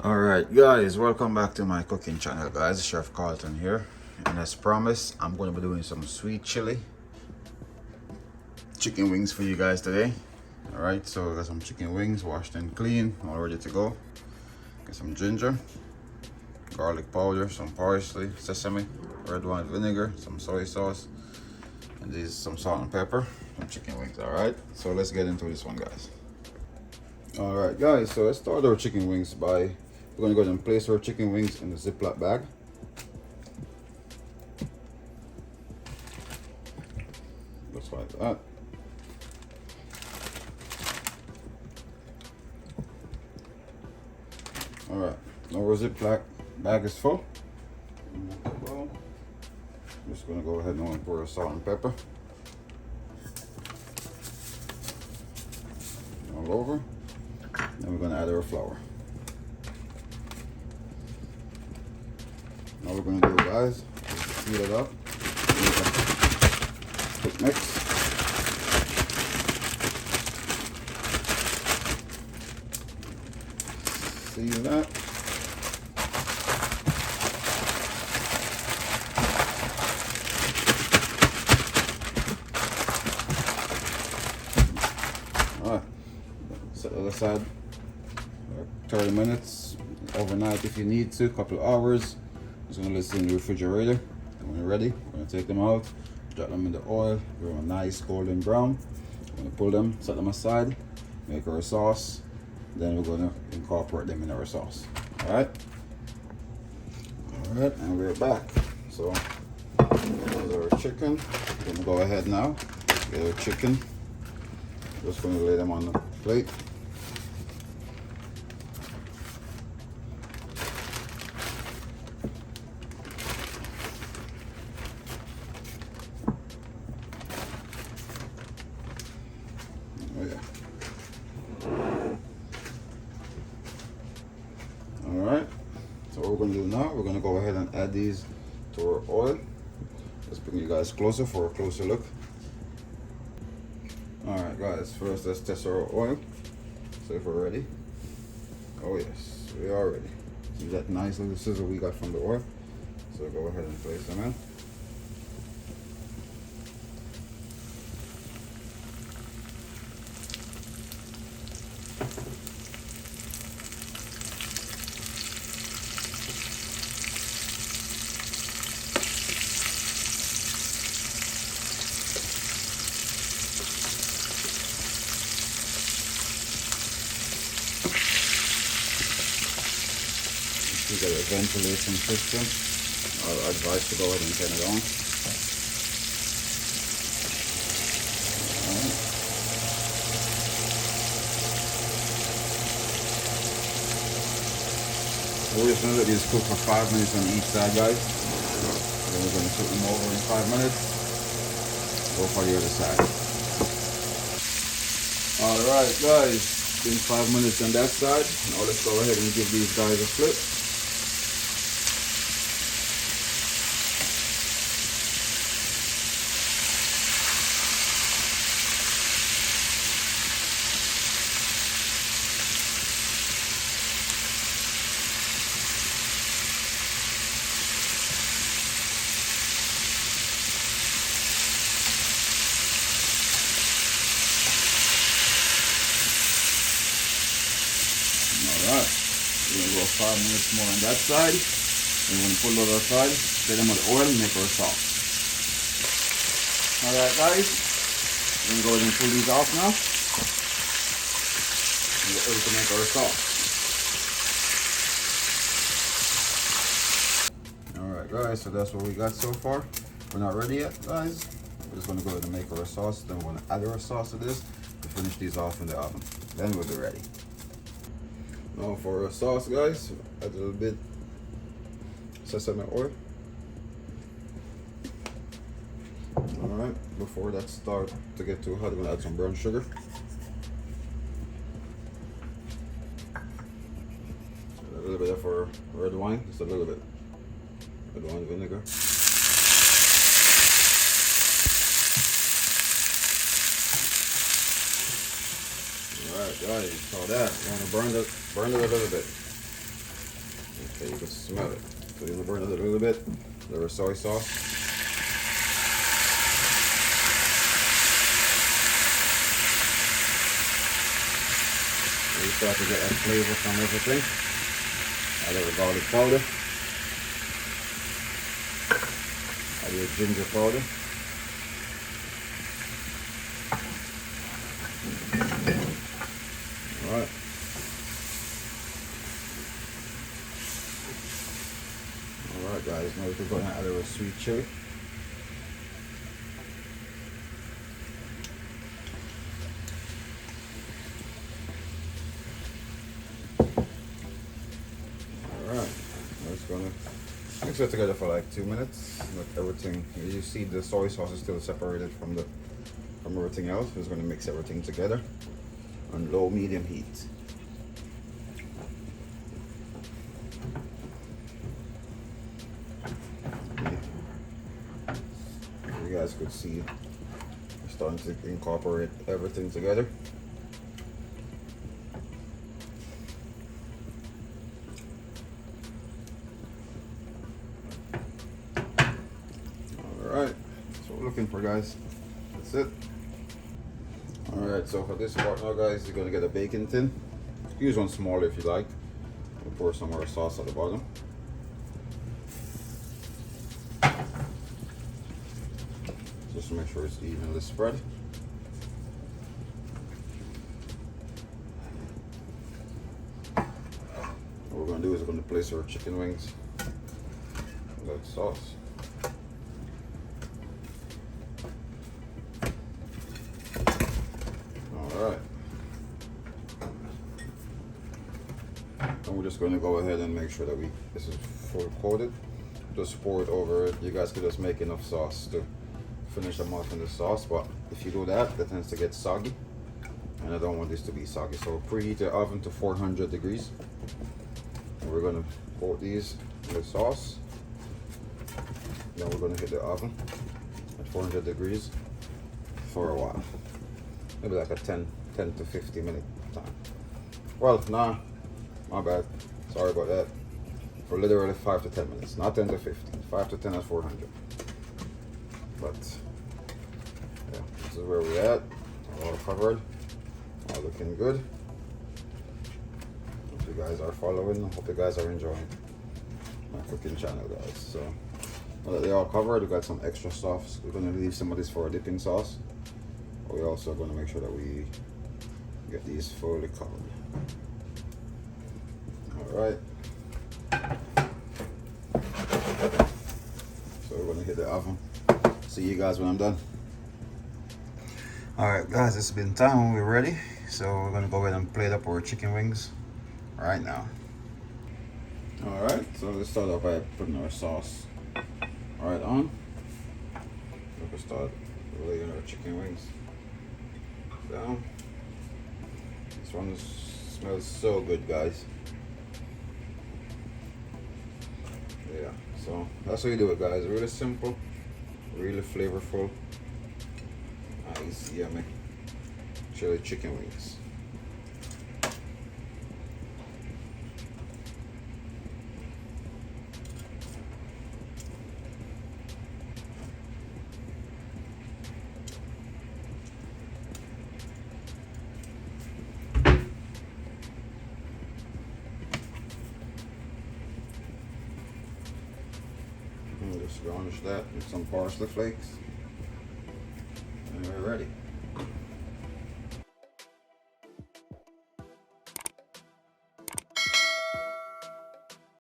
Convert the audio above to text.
Alright guys, welcome back to my cooking channel guys. Chef Carlton here, and as promised I'm going to be doing some sweet chili chicken wings for you guys today. Alright, so I got some chicken wings washed and clean, all ready to go. Got some ginger, garlic powder, some parsley, sesame, red wine vinegar, some soy sauce, and these some salt and pepper, some chicken wings. Alright, so let's get into this one guys. Alright guys, so let's start our chicken wings by we're going to go ahead and place our chicken wings in the Ziploc bag. Just like that. Alright, now our Ziploc bag is full. I'm just going to go ahead and pour salt and pepper all over. Then we're going to add our flour. Now we're going to do, guys, is heat it up. Quick mix. See that? Alright, set that aside 30 minutes, overnight if you need to, a couple of hours. Just gonna let it in the refrigerator. And when you're ready, we're gonna take them out, drop them in the oil, give them a nice golden brown. We're gonna pull them, set them aside, make our sauce. Then we're gonna incorporate them in our sauce. Alright? Alright, and we're back. So there's our chicken. We're gonna go ahead now, get our chicken. Just gonna lay them on the plate. Alright, so what we're going to do now, we're going to go ahead and add these to our oil. Let's bring you guys closer for a closer look. Alright guys, first let's test our oil, see if we're ready. Oh yes, we are ready. See that nice little sizzle we got from the oil? So go ahead and place them in. You got a ventilation system. I'll advise to go ahead and turn it on. Alright. We're just going to let these cook for 5 minutes on each side, guys. Then we're going to flip them over in 5 minutes. Go for the other side. Alright guys, been 5 minutes on that side. Now let's go ahead and give these guys a flip. Alright, we're going to go 5 minutes more on that side. And we're going to pull the other side, set them with oil, and make our sauce. Alright guys, we're going to go ahead and pull these off now. And get ready to make our sauce. Alright guys, so that's what we got so far. We're not ready yet guys. We're just going to go ahead and make our sauce. Then we're going to add our sauce to this to finish these off in the oven. Then we'll be ready. Now for our sauce guys, add a little bit sesame oil. Alright, before that starts to get too hot, I'm gonna add some brown sugar. A little bit of our red wine, just a little bit. Red wine vinegar. Alright guys, saw that. You want to burn it a little bit. so you can smell it. So you're gonna burn it a little bit, a little soy sauce. So you start to get that flavor from everything. A little garlic powder. A little ginger powder. Alright. Alright guys, now we're going to add a little sweet chili. Alright, I'm just going to mix it together for like 2 minutes. Let everything, you see the soy sauce is still separated from everything else. We're just going to mix everything together on low medium heat. You guys could see we're starting to incorporate everything together. Alright, that's what we're looking for, guys. That's it. Alright, so for this part now, guys, you're gonna get a baking tin. Use one smaller if you like. We'll pour some more sauce at the bottom. Just to make sure it's evenly spread. What we're gonna do is we're gonna place our chicken wings in that sauce. Alright. And we're just going to go ahead and make sure that this is full coated. Just pour it over it. You guys could just make enough sauce to finish them off in the sauce, but if you do that, that tends to get soggy. And I don't want this to be soggy. So preheat the oven to 400 degrees. And we're going to coat these in the sauce. Then we're going to hit the oven at 400 degrees for a while. Maybe like a 10 to 15 minute time. Well, nah, my bad. Sorry about that. For literally 5 to 10 minutes, not 10 to 15. 5 to 10 at 400. But yeah, this is where we're at. All covered, all looking good. Hope you guys are following. Hope you guys are enjoying my cooking channel, guys. So now that they're all covered, we got some extra sauce. We're gonna leave some of this for a dipping sauce. We're also going to make sure that we get these fully covered. Alright. So we're going to hit the oven. See you guys when I'm done. Alright guys, it's been time when we're ready. So we're going to go ahead and plate up our chicken wings right now. Alright, so let's start off by putting our sauce right on. We can start laying our chicken wings down. This one smells so good, guys. Yeah, so that's how you do it, guys. Really simple, really flavorful, nice, yummy chili chicken wings. Just garnish that with some parsley flakes, and we're ready.